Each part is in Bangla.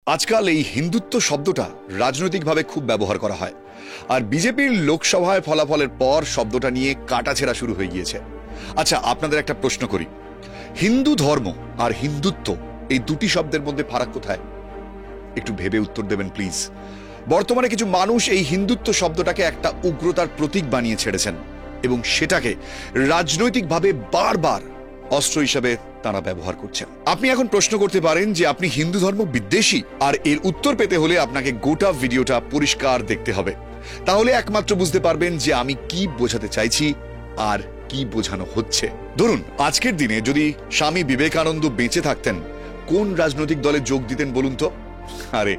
আজকাল এই হিন্দুত্ব শব্দটা রাজনৈতিকভাবে খুব ব্যবহার করা হয়, আর বিজেপির লোকসভায় ফলাফলের পর শব্দটা নিয়ে কাটাছেঁড়া শুরু হয়ে গিয়েছে। আচ্ছা, আপনাদের একটা প্রশ্ন করি, হিন্দু ধর্ম আর হিন্দুত্ব এই দুটি শব্দের মধ্যে ফারাক কোথায়? একটু ভেবে উত্তর দেবেন প্লিজ। বর্তমানে কিছু মানুষ এই হিন্দুত্ব শব্দটাকে একটা উগ্রতার প্রতীক বানিয়ে ছেড়েছেন এবং সেটাকে রাজনৈতিকভাবে বারবার অস্ত্র হিসাবে তারা ব্যবহার করছেন। আপনি এখন প্রশ্ন করতে পারেন যে আপনি হিন্দু ধর্ম বিদ্বেষী, আর এর উত্তর পেতে হলে আপনাকে গোটা ভিডিওটা পরিষ্কার দেখতে হবে। তাহলে একমাত্র বুঝতে পারবেন যে আমি কি বোঝাতে চাইছি আর কি বোঝানো হচ্ছে। ধরুন, আজকের দিনে যদি স্বামী বিবেকানন্দ বেঁচে থাকতেন, কোন রাজনৈতিক দলে যোগ দিতেন বলুন তো? আরে,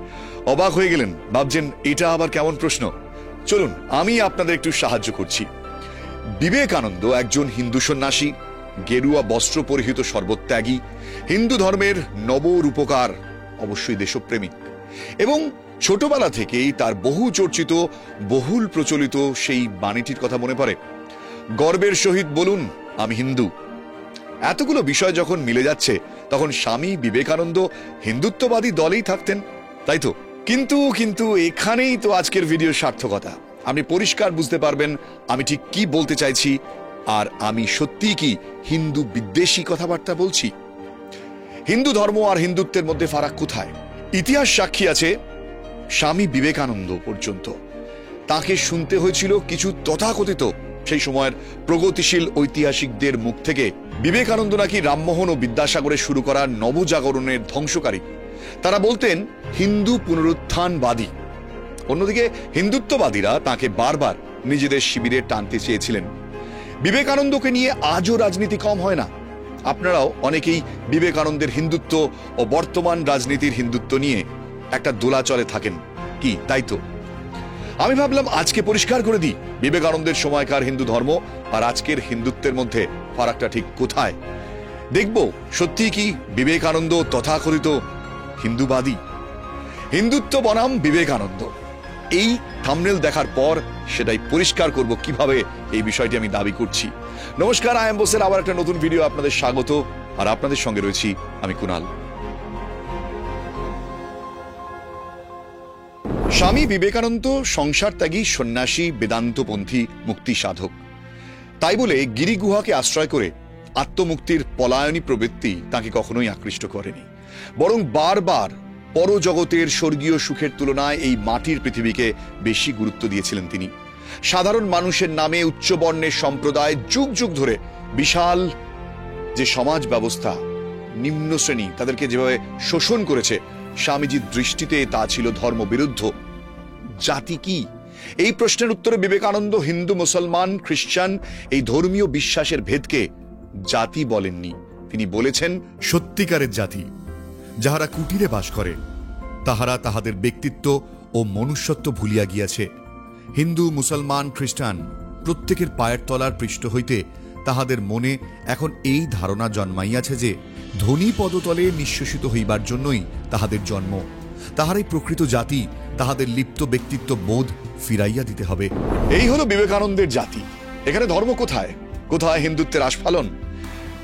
অবাক হয়ে গেলেন, ভাবছেন এটা আবার কেমন প্রশ্ন। চলুন আমি আপনাদের একটু সাহায্য করছি। বিবেকানন্দ একজন হিন্দু সন্ন্যাসী, গেরুয়া বস্ত্র পরিহিত সর্বত্যাগী, হিন্দু ধর্মের নবরূপকার, অবশ্যই দেশপ্রেমিক, এবং ছোটবেলা থেকেই তার বহু চর্চিত বহুল প্রচলিত সেই বাণীটির কথা মনে পড়ে, গর্বের সহিত বলুন আমি হিন্দু। এতগুলো বিষয় যখন মিলে যাচ্ছে, তখন স্বামী বিবেকানন্দ হিন্দুত্ববাদী দলেই থাকতেন, তাই তো? কিন্তু এখানেই তো আজকের ভিডিওর সার্থকতা। আপনি পরিষ্কার বুঝতে পারবেন আমি ঠিক কি বলতে চাইছি, আর আমি সত্যিই কি হিন্দু বিদ্বেষী কথাবার্তা বলছি। হিন্দু ধর্ম আর হিন্দুত্বের মধ্যে ফারাক কোথায়? ইতিহাস সাক্ষী আছে, স্বামী বিবেকানন্দ পর্যন্ত তাকে শুনতে হয়েছিল কিছু তথাকথিত সেই সময়ের প্রগতিশীল ঐতিহাসিকদের মুখ থেকে বিবেকানন্দ নাকি রামমোহন ও বিদ্যাসাগরে শুরু করা নবজাগরণের ধ্বংসকারী। তারা বলতেন হিন্দু পুনরুত্থানবাদী। অন্যদিকে হিন্দুত্ববাদীরা তাকে বারবার নিজেদের শিবিরে টানতে চেয়েছিলেন। বিবেকানন্দকে নিয়ে আজও রাজনীতি কম হয় না। আপনারাও অনেকেই বিবেকানন্দের হিন্দুত্ব ও বর্তমান রাজনীতির হিন্দুত্ব নিয়ে একটা দোলাচলে থাকেন, কি তাই তো? আমি ভাবলাম আজকে পরিষ্কার করে দিই বিবেকানন্দের সময়কার হিন্দু ধর্ম আর আজকের হিন্দুত্বের মধ্যে ফারাকটা ঠিক কোথায়। দেখব সত্যি কি বিবেকানন্দ তথাকথিত হিন্দুবাদী। হিন্দুত্ব বনাম বিবেকানন্দ, এই থাম্বনেল দেখার পর সেটাই পরিষ্কার করব কিভাবে এই বিষয়টি আমি দাবি করছি। নমস্কার, আই এম বোসের আবার একটা নতুন ভিডিও আপনাদের স্বাগত, আর আপনাদের সঙ্গে রয়েছি আমি কুনাল। স্বামী বিবেকানন্দ সংসার ত্যাগী সন্ন্যাসী, বেদান্তপন্থী, মুক্তি সাধক। তাই বলে গিরিগুহাকে আশ্রয় করে আত্মমুক্তির পলায়নী প্রবৃত্তি তাকে কখনোই আকৃষ্ট করেনি, বরং বারবার পরজগতের স্বর্গীয় সুখের তুলনায় এই মাটির পৃথিবীকে বেশি গুরুত্ব দিয়েছিলেন তিনি। সাধারণ মানুষের নামে উচ্চবর্ণের সম্প্রদায় যুগ যুগ ধরে বিশাল যে সমাজ ব্যবস্থা, নিম্ন শ্রেণী তাদেরকে যেভাবে শোষণ করেছে, স্বামীজির দৃষ্টিতে তা ছিল ধর্মবিরুদ্ধ। জাতি কি? এই প্রশ্নের উত্তরে বিবেকানন্দ হিন্দু, মুসলমান, খ্রিস্টান এই ধর্মীয় বিশ্বাসের ভেদকে জাতি বলেননি। তিনি বলেছেন সত্যিকারের জাতি, যাহারা কুটিরে বাস করে, তাহারা তাহাদের ব্যক্তিত্ব ও মনুষ্যত্ব ভুলিয়া গিয়াছে। হিন্দু, মুসলমান, খ্রিস্টান প্রত্যেকের পায়ের তলার পৃষ্ঠ হইতে তাহাদের মনে এখন এই ধারণা জন্মাইয়াছে যে ধনী পদতলে নিঃশ্বসিত হইবার জন্যই তাহাদের জন্ম। তাহারাই প্রকৃত জাতি, তাহাদের লিপ্ত ব্যক্তিত্ব বোধ ফিরাইয়া দিতে হবে। এই হলো বিবেকানন্দের জাতি। এখানে ধর্ম কোথায়? কোথায় হিন্দুত্বের আস্ফালন?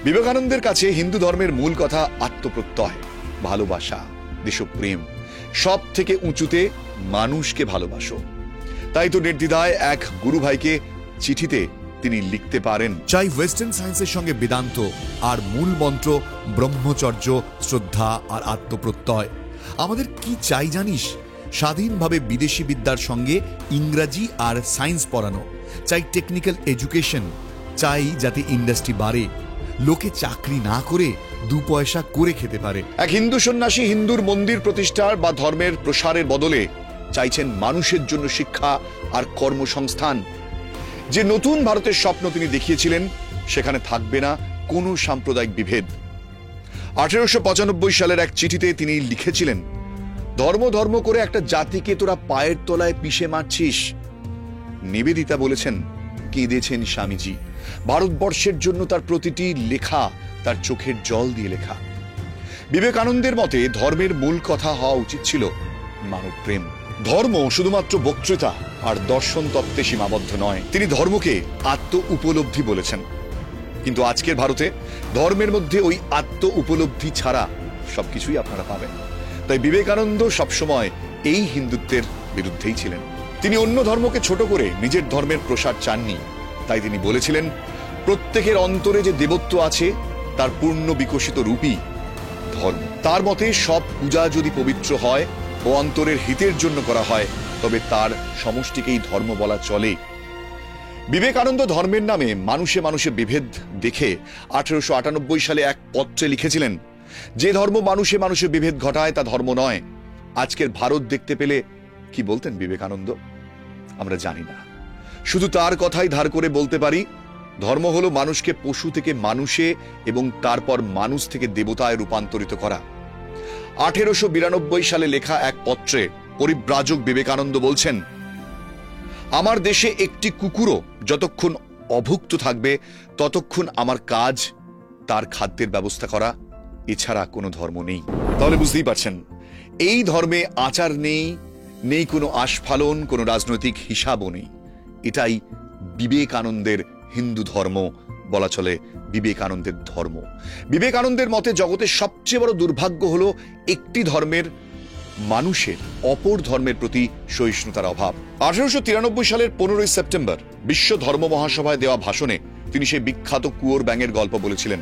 বিবেকানন্দের কাছে হিন্দু ধর্মের মূল কথা আত্মপ্রত্যয়, ভালোবাসা, দেশপ্রেম, সব থেকে উঁচুতে মানুষকে ভালোবাসো। তাই তো নির্দ্বিধায় এক গুরু ভাইকে চিঠিতে তিনি লিখতে পারেন, চাই ওয়েস্টার্ন সায়েন্সের সঙ্গে বেদান্ত, আর মূল মন্ত্র ব্রহ্মচর্য, শ্রদ্ধা আর আত্মপ্রত্যয়। আমাদের কি চাই জানিস? স্বাধীনভাবে বিদেশি বিদ্যার সঙ্গে ইংরাজি আর সায়েন্স পড়ানো। চাই টেকনিক্যাল এডুকেশন। চাই যাতে ইন্ডাস্ট্রি বাড়ে, লোকে চাকরি না করে দু পয়সা করে খেতে পারে। এক হিন্দু সন্ন্যাসী হিন্দুর মন্দির প্রতিষ্ঠার বা ধর্মের প্রসারের বদলে চাইছেন মানুষের জন্য শিক্ষা আর কর্মসংস্থান। যে নতুন ভারতের স্বপ্ন তিনি দেখিয়েছিলেন, সেখানে থাকবে না কোনো সাম্প্রদায়িক বিভেদ। 1895 সালের এক চিঠিতে তিনি লিখেছিলেন, ধর্ম ধর্ম করে একটা জাতিকে তোরা পায়ের তলায় পিষে মারছিস। নিবেদিতা বলেছেন, কেঁদেছেন স্বামীজি। ভারতবর্ষের জন্য তার প্রতিটি লেখা তার চোখের জল দিয়ে লেখা। বিবেকানন্দের মতে ধর্মের মূল কথা হওয়া উচিত ছিল মানব প্রেম। ধর্ম শুধুমাত্র বক্তৃতা আর দর্শন তত্ত্বে সীমাবদ্ধ নয়। তিনি ধর্মকে আত্ম উপলব্ধি বলেছেন। কিন্তু আজকের ভারতে ধর্মের মধ্যে ওই আত্ম উপলব্ধি ছাড়া সবকিছুই আপনারা পাবেন। তাই বিবেকানন্দ সবসময় এই হিন্দুত্বের বিরুদ্ধেই ছিলেন। তিনি অন্য ধর্মকে ছোট করে নিজের ধর্মের প্রসার চাননি। তাই তিনি বলেছিলেন, প্রত্যেকের অন্তরে যে দেবত্ব আছে তার পূর্ণ বিকশিত রূপই ধর্ম। তার মতে সব পূজা যদি পবিত্র হয় ও অন্তরের হিতের জন্য করা হয়, তবে তার সমষ্টিকেই ধর্ম বলা চলে। বিবেকানন্দ ধর্মের নামে মানুষে মানুষে বিভেদ দেখে 1898 সালে এক পত্রে লিখেছিলেন, যে ধর্ম মানুষে মানুষে বিভেদ ঘটায় তা ধর্ম নয়। আজকের ভারত দেখতে পেলে কি বলতেন বিবেকানন্দ? আমরা জানি না, শুধু তার কথাই ধার করে বলতে পারি, ধর্ম হলো মানুষকে পশু থেকে মানুষে এবং তারপর মানুষ থেকে দেবতায় রূপান্তরিত করা। 1892 সালে লেখা এক পত্রে পরিব্রাজক বিবেকানন্দ বলছেন, আমার দেশে একটি কুকুরও যতক্ষণ অভুক্ত থাকবে ততক্ষণ আমার কাজ তার খাদ্যের ব্যবস্থা করা, এছাড়া কোনো ধর্ম নেই। তাহলে বুঝতেই পারছেন, এই ধর্মে আচার নেই, নেই কোনো আস্ফালন, কোনো রাজনৈতিক হিসাবও নেই। এটাই বিবেকানন্দের হিন্দু ধর্ম, বলা চলে বিবেকানন্দের ধর্ম। বিবেকানন্দের মতে জগতের সবচেয়ে বড় দুর্ভাগ্য হলো একটি ধর্মের মানুষের অপর ধর্মের প্রতি সহিষ্ণুতার অভাব। 1893 সালের 15 সেপ্টেম্বর বিশ্ব ধর্ম মহাসভায় দেওয়া ভাষণে তিনি সেই বিখ্যাত কুয়োর ব্যাঙের গল্প বলেছিলেন।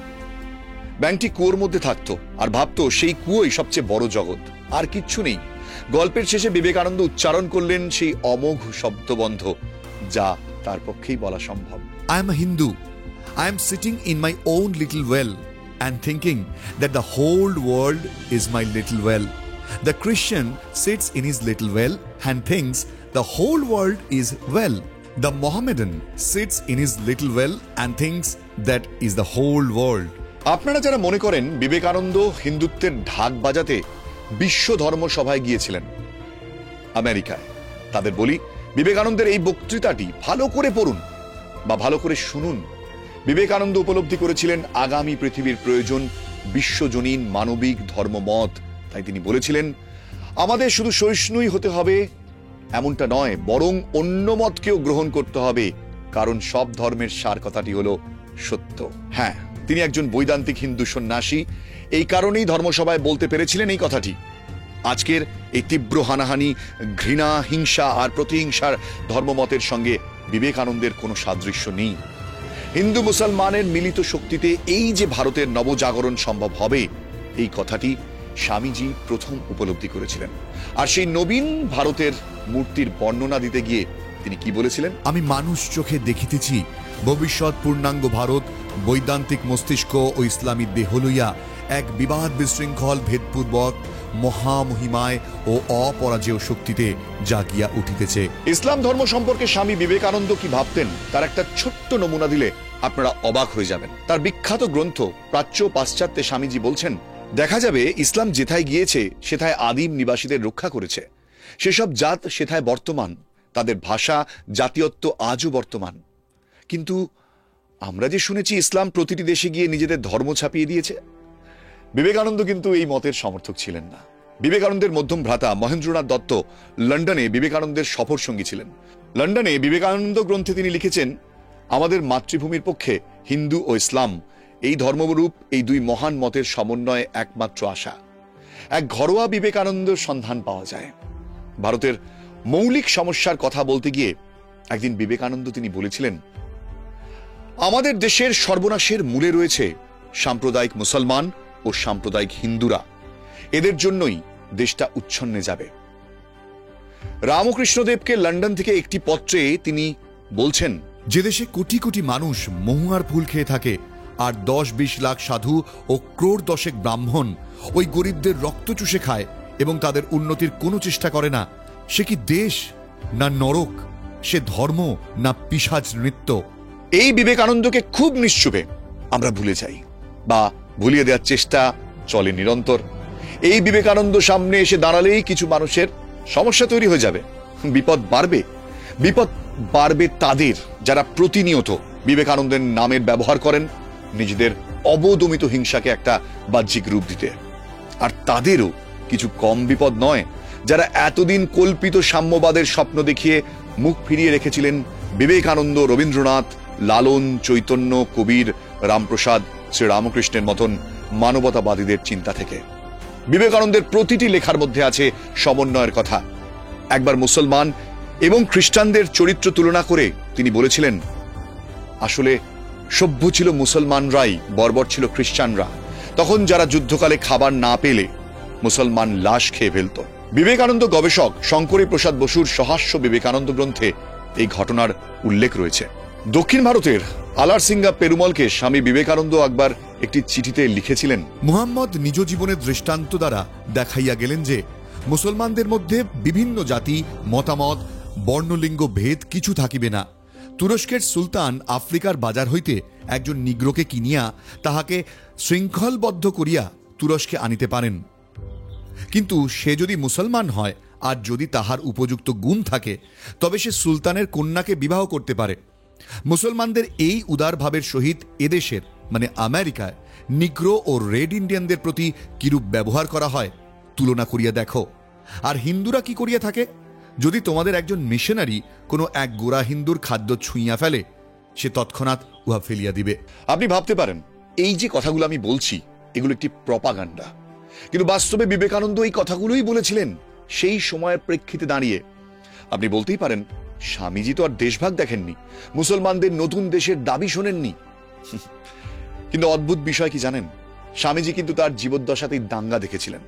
ব্যাঙটি কুয়োর মধ্যে থাকতো আর ভাবতো সেই কুয়োই সবচেয়ে বড় জগৎ, আর কিচ্ছু নেই। গল্পের শেষে বিবেকানন্দ উচ্চারণ করলেন সেই অমোঘ শব্দবন্ধ, যা তার পক্ষেই বলা সম্ভব। I am a Hindu. I am sitting in my own little well and thinking that the whole world is my little well. The Christian sits in his little well and thinks the whole world is well. The Mohammedan sits in his little well and thinks that is the whole world. আপনারা যারা মনে করেন বিবেকানন্দ হিন্দুত্বের ঢাক বাজাতে বিশ্ব ধর্ম সভায় গিয়েছিলেন আমেরিকায়, তাদের বলি, বিবেকানন্দের এই বক্তৃতাটি ভালো করে পড়ুন বা ভালো করে শুনুন। বিবেকানন্দ উপলব্ধি করেছিলেন আগামী পৃথিবীর প্রয়োজন বিশ্বজনীন মানবিক ধর্মমত। তাই তিনি বলেছিলেন, আমাদের শুধু সহিষ্ণুই হতে হবে এমনটা নয়, বরং অন্য মতকেও গ্রহণ করতে হবে, কারণ সব ধর্মের সার কথাটি হলো সত্য। হ্যাঁ, তিনি একজন বৈদান্তিক হিন্দু সন্ন্যাসী, এই কারণেই ধর্মসভায় বলতে পেরেছিলেন এই কথাটি। আজকের এই তীব্র হানাহানি, ঘৃণা, হিংসা আর প্রতিহিংসার ধর্মমতের সঙ্গে বিবেকানন্দের কোনো সাদৃশ্য নেই। হিন্দু মুসলমানের মিলিত শক্তিতে এই যে ভারতের নবজাগরণ সম্ভব হবে, এই কথাটি স্বামীজি প্রথম উপলব্ধি করেছিলেন। আর সেই নবীন ভারতের মূর্তির বর্ণনা দিতে গিয়ে তিনি কি বলেছিলেন? আমি মানুষ চোখে দেখিতেছি ভবিষ্যৎ পূর্ণাঙ্গ ভারত বৈদান্তিক মস্তিষ্ক ও ইসলামী দেহ লইয়া এক বিবাদ বিশৃঙ্খল ভেদপূর্বক মহামহিমায় ও অপরাজেয় শক্তিতে জাগিয়া উঠিতেছে। ইসলাম ধর্ম সম্পর্কে স্বামী বিবেকানন্দ কি ভাবতেন তার একটা ছোট্ট নমুনা দিলে আপনারা অবাক হয়ে যাবেন। তার বিখ্যাত গ্রন্থ প্রাচ্য পাশ্চাত্যে স্বামীজি বলছেন, দেখা যাবে ইসলাম যেথায় গিয়েছে সেথায় আদিম নিবাসীদের রক্ষা করেছে। সেসব জাত সেথায় বর্তমান, তাদের ভাষা জাতীয়ত্ব আজও বর্তমান। কিন্তু আমরা যে শুনেছি ইসলাম প্রতিটি দেশে গিয়ে নিজেদের ধর্ম ছাপিয়ে দিয়েছে। বিবেকানন্দ কিন্তু এই মতের সমর্থক ছিলেন না। বিবেকানন্দের মধ্যম ভ্রাতা মহেন্দ্রনাথ দত্ত লন্ডনে বিবেকানন্দের সফর সঙ্গী ছিলেন। লন্ডনে বিবেকানন্দ গ্রন্থে তিনি লিখেছেন, আমাদের মাতৃভূমির পক্ষে হিন্দু ও ইসলাম এই ধর্মরূপ এই দুই মহান মতের সমন্বয়ে একমাত্র আশা। এক ঘরোয়া বিবেকানন্দের সন্ধান পাওয়া যায়। ভারতের মৌলিক সমস্যার কথা বলতে গিয়ে একদিন বিবেকানন্দ তিনি বলেছিলেন, আমাদের দেশের সর্বনাশের মূলে রয়েছে সাম্প্রদায়িক মুসলমান ও সাম্প্রদায়িক হিন্দুরা। এদের জন্যই দেশটা উচ্ছন্নে যাবে। রামকৃষ্ণদেবকে লন্ডন থেকে একটি পত্রে তিনি বলছেন, যে দেশে কোটি কোটি মানুষ মহুয়ার ফুল খেয়ে থাকে আর 10-20 লাখ সাধু ও ক্রোড় দশেক ব্রাহ্মণ ওই গরিবদের রক্ত চুষে খায় এবং তাদের উন্নতির কোনো চেষ্টা করে না, সে কি দেশ না নরক? সে ধর্ম না পিশাচ নৃত্য? এই বিবেকানন্দকে খুব নিশ্চুপে আমরা ভুলে যাই বা ভুলিয়ে দেওয়ার চেষ্টা চলে নিরন্তর। এই বিবেকানন্দ সামনে এসে দাঁড়ালেই কিছু মানুষের সমস্যা তৈরি হয়ে যাবে, বিপদ বাড়বে। বিপদ বাড়বে তাদের যারা প্রতিনিয়ত বিবেকানন্দের নামের ব্যবহার করেন নিজেদের অবদমিত হিংসাকে একটা বাহ্যিক রূপ দিতে। আর তাদেরও কিছু কম বিপদ নয় যারা এতদিন কল্পিত সাম্যবাদের স্বপ্ন দেখিয়ে মুখ ফিরিয়ে রেখেছিলেন বিবেকানন্দ, রবীন্দ্রনাথ, লালন, চৈতন্য, কবির, রামপ্রসাদ, শ্রীরামকৃষ্ণের মতন মানবতাবাদীদের চিন্তা থেকে। বিবেকানন্দের প্রতিটি লেখার মধ্যে আছে সমন্বয়ের কথা। একবার মুসলমান এবং খ্রিস্টানদের চরিত্র তুলনা করে তিনি বলেছিলেন, আসলে সভ্য ছিল মুসলমানরাই, বর্বর ছিল খ্রিস্টানরা। তখন যারা যুদ্ধকালে খাবার না পেলে মুসলমান লাশ খেয়ে ফেলত। বিবেকানন্দ গবেষক শঙ্করী প্রসাদ বসুর সহাস্য বিবেকানন্দ গ্রন্থে এই ঘটনার উল্লেখ রয়েছে। দক্ষিণ ভারতের আলারসিঙ্গা পেরুমলকে স্বামী বিবেকানন্দ একবার একটি চিঠিতে লিখেছিলেন, মুহাম্মদ নিজ জীবনের দৃষ্টান্ত দ্বারা দেখাইয়া গেলেন যে মুসলমানদের মধ্যে বিভিন্ন জাতি, মতামত, বর্ণলিঙ্গ ভেদ কিছু থাকিবে না। তুরস্কের সুলতান আফ্রিকার বাজার হইতে একজন নিগ্রোকে কিনিয়া তাহাকে শৃঙ্খলবদ্ধ করিয়া তুরস্কে আনিতে পারেন, কিন্তু সে যদি মুসলমান হয় আর যদি তাহার উপযুক্ত গুণ থাকে তবে সে সুলতানের কন্যাকে বিবাহ করতে পারে। মুসলমানদের এই উদার ভাবের সহিত এদেশের মানে আমেরিকায় নিগ্রো ও রেড ইন্ডিয়ানদের প্রতি কিরূপ ব্যবহার করা হয় তুলনা করিয়া দেখো। আর হিন্দুরা কি করিয়া থাকে? যদি তোমাদের একজন মিশনারি কোনো এক গোরা হিন্দুর খাদ্য ছুঁইয়া ফেলে, সে তৎক্ষণাৎ উহা ফেলিয়া দিবে। আপনি ভাবতে পারেন এই যে কথাগুলো আমি বলছি এগুলো একটি প্রপাগান্ডা, কিন্তু বাস্তবে বিবেকানন্দ এই কথাগুলোই বলেছিলেন সেই সময়ের প্রেক্ষিতে দাঁড়িয়ে। আপনি বলতেই পারেন, স্বামীজি তো আর দেশভাগ দেখেননি, মুসলমানদের নতুন দেশের দাবি শোনেননি। কিন্তু অদ্ভুত বিষয় কি জানেন, স্বামীজি কিন্তু তার জীবদ্দশাতেই দাঙ্গা দেখেছিলেন।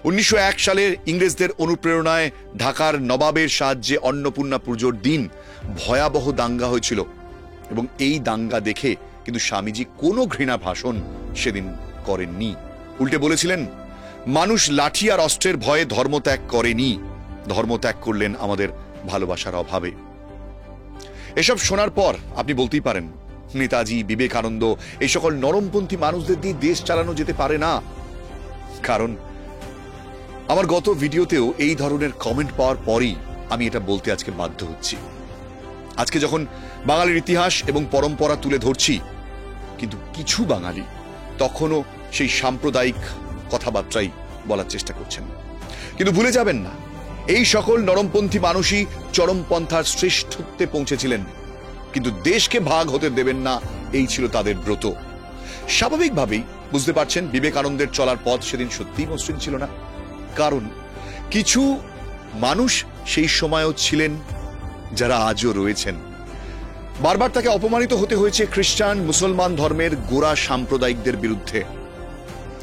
1901 সালের ইংরেজদের অনুপ্রেরণায় ঢাকার নবাবের সাহায্যে অন্নপূর্ণা পুজোর দিন ভয়াবহ দাঙ্গা হয়েছিল, এবং এই দাঙ্গা দেখে কিন্তু স্বামীজি কোনো ঘৃণা ভাষণ সেদিন করেননি। উল্টে বলেছিলেন, মানুষ লাঠি আর অস্ত্রের ভয়ে ধর্মত্যাগ করেনি, ধর্মত্যাগ করলেন আমাদের ভালোবাসার অভাবে। এসব শোনার পর আপনি বলতেই পারেন, নেতাজি, বিবেকানন্দ এই সকল নরমপন্থী মানুষদের দিয়ে দেশ চালানো যেতে পারে না। কারণ আমার গত ভিডিওতেও এই ধরনের কমেন্ট পাওয়ার পরই আমি এটা বলতে আজকে বাধ্য হচ্ছি। আজকে যখন বাঙালির ইতিহাস এবং পরম্পরা তুলে ধরছি, কিন্তু কিছু বাঙালি তখনও সেই সাম্প্রদায়িক কথাবার্তাই বলার চেষ্টা করছেন। কিন্তু ভুলে যাবেন না, এই সকল নরমপন্থী মানুষই চরমপন্থার শ্রেষ্ঠত্বে পৌঁছেছিলেন, কিন্তু দেশকে ভাগ হতে দেবেন না, এই ছিল তাদের ব্রত। স্বাভাবিকভাবেই বুঝতে পারছেন বিবেকানন্দের চলার পথ সেদিন সত্যিই মসৃণ ছিল না। কারণ কিছু মানুষ সেই সময়ও ছিলেন যারা আজও রয়েছেন। বারবার তাকে অপমানিত হতে হয়েছে খ্রিস্টান, মুসলমান ধর্মের গোঁড়া সাম্প্রদায়িকদের বিরুদ্ধে।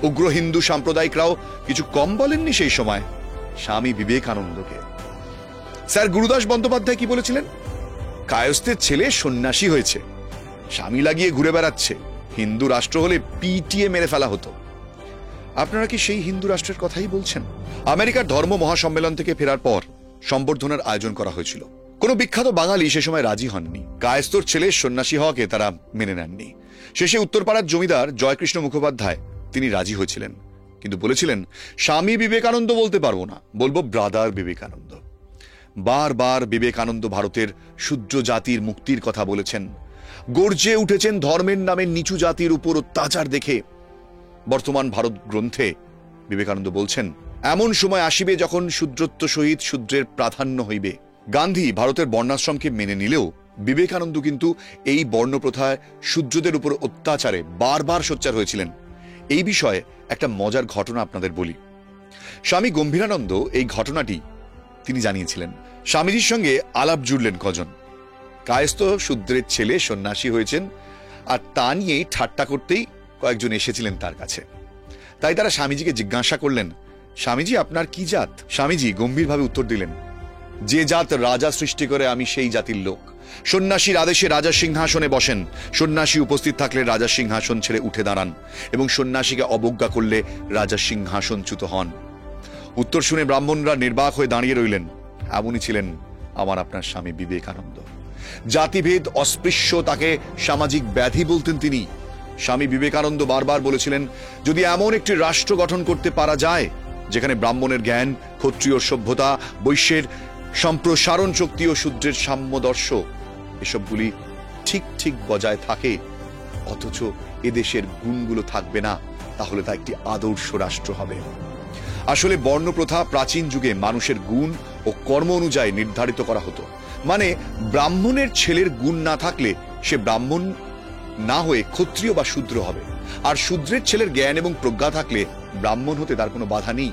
উগ্র হিন্দু সাম্প্রদায়িকরাও কিছু কম বলেননি সেই সময় স্বামী বিবেকানন্দকে। স্যার গুরুদাস বন্দ্যোপাধ্যায় কি বলেছিলেন? কায়স্থের ছেলে সন্ন্যাসী হয়েছে, স্বামী লাগিয়ে ঘুরে বেড়াচ্ছে, হিন্দু রাষ্ট্র হলে পিটিয়ে মেরে ফেলা হতো। আপনারা কি সেই হিন্দু রাষ্ট্রের কথাই বলছেন? আমেরিকার ধর্ম মহাসম্মেলন থেকে ফেরার পর সম্বর্ধনার আয়োজন করা হয়েছিল। কোনো বিখ্যাত বাঙালি সে সময় রাজি হননি, কায়স্থর ছেলে সন্ন্যাসী হওয়াকে তারা মেনে নেননি। শেষে উত্তরপাড়ার জমিদার জয়কৃষ্ণ মুখোপাধ্যায় তিনি রাজি হয়েছিলেন, কিন্তু বলেছিলেন স্বামী বিবেকানন্দ বলতে পারবো না, বলবো ব্রাদার বিবেকানন্দ। বারবার বিবেকানন্দ ভারতের শূদ্র জাতির মুক্তির কথা বলেছেন, গর্জে উঠেছেন ধর্মের নামে নিচু জাতির উপর অত্যাচার দেখে। বর্তমান ভারত গ্রন্থে বিবেকানন্দ বলছেন, এমন সময় আসিবে যখন শূদ্রত্ব সহিত শূদ্রের প্রাধান্য হইবে। গান্ধী ভারতের বর্ণাশ্রমকে মেনে নিলেও বিবেকানন্দ কিন্তু এই বর্ণপ্রথায় শূদ্রদের উপর অত্যাচারে বারবার সোচ্চার হয়েছিলেন। এই বিষয়ে একটা মজার ঘটনা আপনাদের বলি। স্বামী গম্ভীরানন্দ এই ঘটনাটি তিনি জানিয়েছিলেন। স্বামীজির সঙ্গে আলাপ জুড়লেন কজন, কায়স্থ শূদ্রের ছেলে সন্ন্যাসী হয়েছেন, আর তা নিয়েই ঠাট্টা করতেই কয়েকজন এসেছিলেন তার কাছে। তাই তারা স্বামীজিকে জিজ্ঞাসা করলেন, স্বামীজি আপনার কি জাত? স্বামীজি গম্ভীরভাবে উত্তর দিলেন, যে জাত রাজা সৃষ্টি করে আমি সেই জাতির লোক। সন্ন্যাসীর আদেশে রাজা সিংহাসনে বসেন, সন্ন্যাসী উপস্থিত থাকলে রাজা সিংহাসন ছেড়ে উঠে দাঁড়ান, এবং সন্ন্যাসীকে অবজ্ঞা করলে রাজা সিংহাসনচ্যুত হন। উত্তর শুনে ব্রাহ্মণরা নির্বাক হয়ে দাঁড়িয়ে রইলেন। এমনই ছিলেন আমার আপনার স্বামী বিবেকানন্দ। জাতিভেদ, অস্পৃশ্য তাকে সামাজিক ব্যাধি বলতেন তিনি। স্বামী বিবেকানন্দ বারবার বলেছিলেন, যদি এমন একটি রাষ্ট্র গঠন করতে পারা যায় যেখানে ব্রাহ্মণের জ্ঞান, ক্ষত্রিয় সভ্যতা, বৈশ্যের সম্প্রসারণ শক্তি ও শূদ্রের সাম্যদর্শ এসবগুলি ঠিক ঠিক বজায় থাকে, অথচ এদেশের গুণগুলো থাকবে না, তাহলে তা একটি আদর্শ রাষ্ট্র হবে। আসলে বর্ণপ্রথা প্রাচীন যুগে মানুষের গুণ ও কর্ম অনুযায়ী নির্ধারিত করা হতো। মানে ব্রাহ্মণের ছেলের গুণ না থাকলে সে ব্রাহ্মণ না হয়ে ক্ষত্রিয় বা শূদ্র হবে, আর শূদ্রের ছেলের জ্ঞান এবং প্রজ্ঞা থাকলে ব্রাহ্মণ হতে তার কোনো বাধা নেই।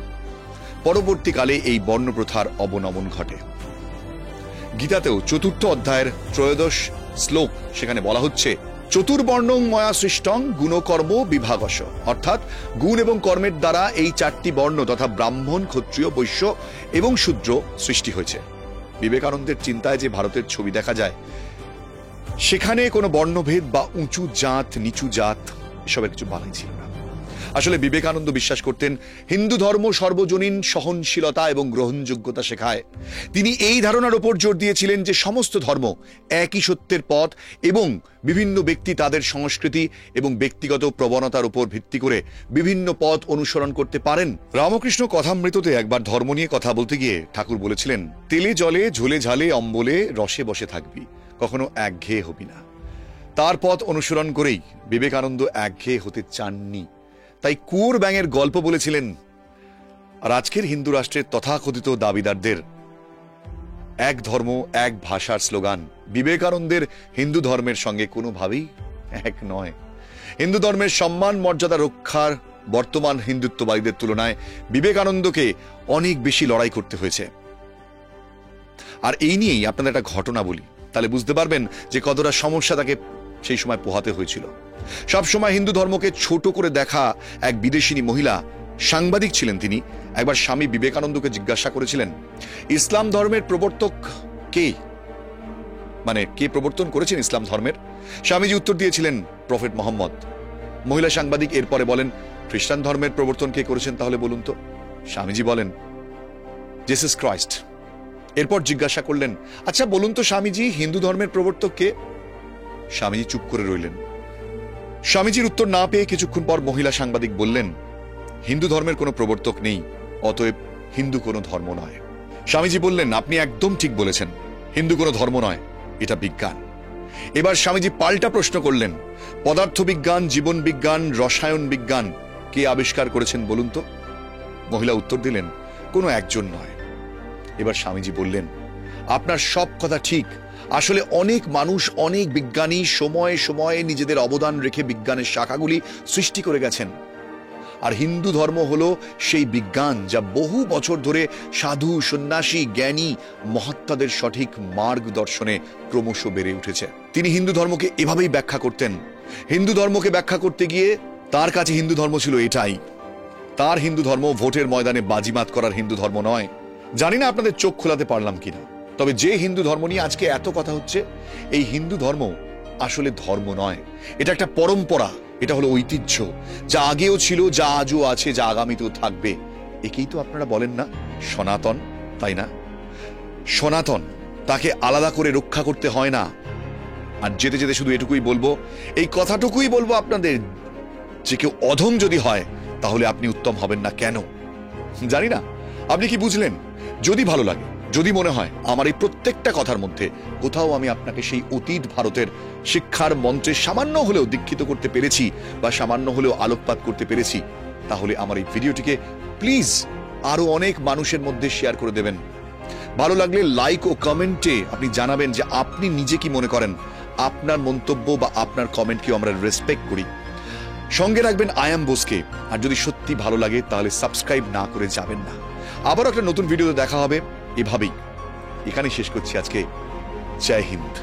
পরবর্তীকালে এই বর্ণপ্রথার অবনমন ঘটে। গীতাতেও 4th অধ্যায়ের 13 শ্লোক, সেখানে বলা হচ্ছে চতুর্বর্ণং ময়া সৃষ্টং গুণকর্ম বিভাগশ, অর্থাৎ গুণ এবং কর্মের দ্বারা এই 4টি বর্ণ তথা ব্রাহ্মণ, ক্ষত্রিয়, বৈশ্য এবং শূদ্র সৃষ্টি হয়েছে। বিবেকানন্দের চিন্তায় যে ভারতের ছবি দেখা যায়, সেখানে কোনো বর্ণভেদ বা উঁচু জাত নিচু জাত এসবের কিছু বালাই ছিল না। আসলে বিবেকানন্দ বিশ্বাস করতেন হিন্দু ধর্ম সর্বজনীন সহনশীলতা এবং গ্রহণযোগ্যতা শেখায়। তিনি এই ধারণার উপর জোর দিয়েছিলেন যে সমস্ত ধর্ম একই সত্যের পথ এবং বিভিন্ন ব্যক্তি তাদের সংস্কৃতি এবং ব্যক্তিগত প্রবণতার উপর ভিত্তি করে বিভিন্ন পথ অনুসরণ করতে পারেন। রামকৃষ্ণ কথামৃততে একবার ধর্ম নিয়ে কথা বলতে গিয়ে ঠাকুর বলেছিলেন, তেলে জলে ঝোলে ঝালে অম্বলে রসে বসে থাকবি, কখনো একঘেয়ে হবি না। তার পথ অনুসরণ করেই বিবেকানন্দ একঘেয়ে হতে চাননি। তাই কুয়োর ব্যাঙের গল্প বলেছিলেন। আর আজকের হিন্দু রাষ্ট্রের তথাকথিত দাবিদারদের এক ধর্ম এক ভাষার স্লোগান বিবেকানন্দের হিন্দু ধর্মের সঙ্গে কোনোভাবেই এক নয়। হিন্দু ধর্মের সম্মান মর্যাদা রক্ষার বর্তমান হিন্দুত্ববাদীদের তুলনায় বিবেকানন্দকে অনেক বেশি লড়াই করতে হয়েছে। আর এই নিয়েই আপনাদের একটা ঘটনা বলি, তাহলে বুঝতে পারবেন যে কতটা সমস্যা তাকে সেই সময় পোহাতে হয়েছিল। সবসময় হিন্দু ধর্মকে ছোট করে দেখা এক বিদেশিনী মহিলা, সাংবাদিক ছিলেন তিনি, একবার স্বামী বিবেকানন্দকে জিজ্ঞাসা করেছিলেন, ইসলাম ধর্মের প্রবর্তক কে? মানে কে প্রবর্তন করেছেন ইসলাম ধর্মের? স্বামীজি উত্তর দিয়েছিলেন, প্রফেট মোহাম্মদ। মহিলা সাংবাদিক এরপরে বলেন, খ্রিস্টান ধর্মের প্রবর্তন কে করেছেন তাহলে বলুন তো? স্বামীজি বলেন, জিসাস ক্রাইস্ট। এরপর জিজ্ঞাসা করলেন, আচ্ছা বলুন তো স্বামীজি, হিন্দু ধর্মের প্রবর্তক কে? স্বামীজি চুপ করে রইলেন। স্বামীজির উত্তর না পেয়ে কিছুক্ষণ পর মহিলা সাংবাদিক বললেন, হিন্দু ধর্মের কোনো প্রবর্তক নেই, অতএব হিন্দু কোনো ধর্ম নয়। স্বামীজি বললেন, আপনি একদম ঠিক বলেছেন, হিন্দু কোনো ধর্ম নয়, এটা বিজ্ঞান। এবার স্বামীজি পাল্টা প্রশ্ন করলেন, পদার্থবিজ্ঞান, জীবন বিজ্ঞান, রসায়ন বিজ্ঞান কে আবিষ্কার করেছেন বলুন তো? মহিলা উত্তর দিলেন, কোনো একজন নয়। এবার স্বামীজি বললেন, আপনার সব কথা ঠিক, আসলে অনেক মানুষ, অনেক বিজ্ঞানী সময়ে সময়ে নিজেদের অবদান রেখে বিজ্ঞানের শাখাগুলি সৃষ্টি করে গেছেন। আর হিন্দু ধর্ম হলো সেই বিজ্ঞান যা বহু বছর ধরে সাধু, সন্ন্যাসী, জ্ঞানী, মহাত্মাদের সঠিক মার্গদর্শনে ক্রমশ বেড়ে উঠেছে। তিনি হিন্দু ধর্মকে এভাবেই ব্যাখ্যা করতেন। হিন্দু ধর্মকে ব্যাখ্যা করতে গিয়ে তার কাছে হিন্দু ধর্ম ছিল এটাই। তার হিন্দু ধর্ম ভোটের ময়দানে বাজিমাত করার হিন্দু ধর্ম নয়। জানি না আপনাদের চোখ খোলাতে পারলাম কিনা, তবে যে হিন্দু ধর্ম নিয়ে আজকে এত কথা হচ্ছে, এই হিন্দু ধর্ম আসলে ধর্ম নয়, এটা একটা পরম্পরা, এটা হলো ঐতিহ্য, যা আগেও ছিল, যা আজও আছে, যা আগামীতেও থাকবে। একেই তো আপনারা বলেন না সনাতন, তাই না? সনাতন, তাকে আলাদা করে রক্ষা করতে হয় না। আর যেতে যেতে শুধু এটুকুই বলবো, এই কথাটুকুই বলবো আপনাদের, যে কেউ অধম যদি হয় তাহলে আপনি উত্তম হবেন না। কেন জানি না, আপনি কি বুঝলেন? যদি ভালো লাগে, যদি মনে হয় আমার এই প্রত্যেকটা কথার মধ্যে কোথাও আমি আপনাকে সেই অতীত ভারতের শিক্ষার মন্ত্রে সামান্য হলেও দীক্ষিত করতে পেরেছি বা সামান্য হলেও আলোকপাত করতে পেরেছি, তাহলে আমার এই ভিডিওটিকে প্লিজ আরো অনেক মানুষের মধ্যে শেয়ার করে দেবেন। ভালো লাগলে লাইক ও কমেন্টে আপনি জানাবেন যে আপনি নিজে কি মনে করেন। আপনার মন্তব্য বা আপনার কমেন্টকেও আমরা রেসপেক্ট করি। সঙ্গে রাখবেন আই এম বোসকে। আর যদি সত্যি ভালো লাগে তাহলে সাবস্ক্রাইব না করে যাবেন না। আবারও একটা নতুন ভিডিওতে দেখা হবে এভাবেই। এখানে শেষ করছি আজকে। জয় হিন্দ।